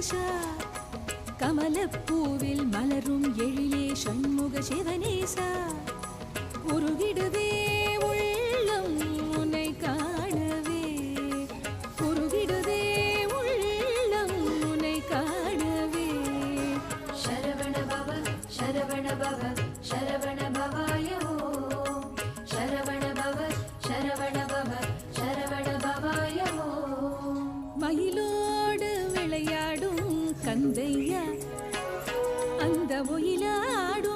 கணேசா கமலப்பூவில் மலரும் எழிலே சண்முக சிவனேசா உருகிடுதே உள்ளம் உன்னை காணவே உருகிடுதே உள்ளம் உன்னை காணவே சரவண பவ சரவண பவ சரவண பவாய ஓம் சரவண பவ சரவண பவ சரவண பவாய ஓம் மயிலோடு விளையாடும் கந்தையா அந்த ஒயிலாடும்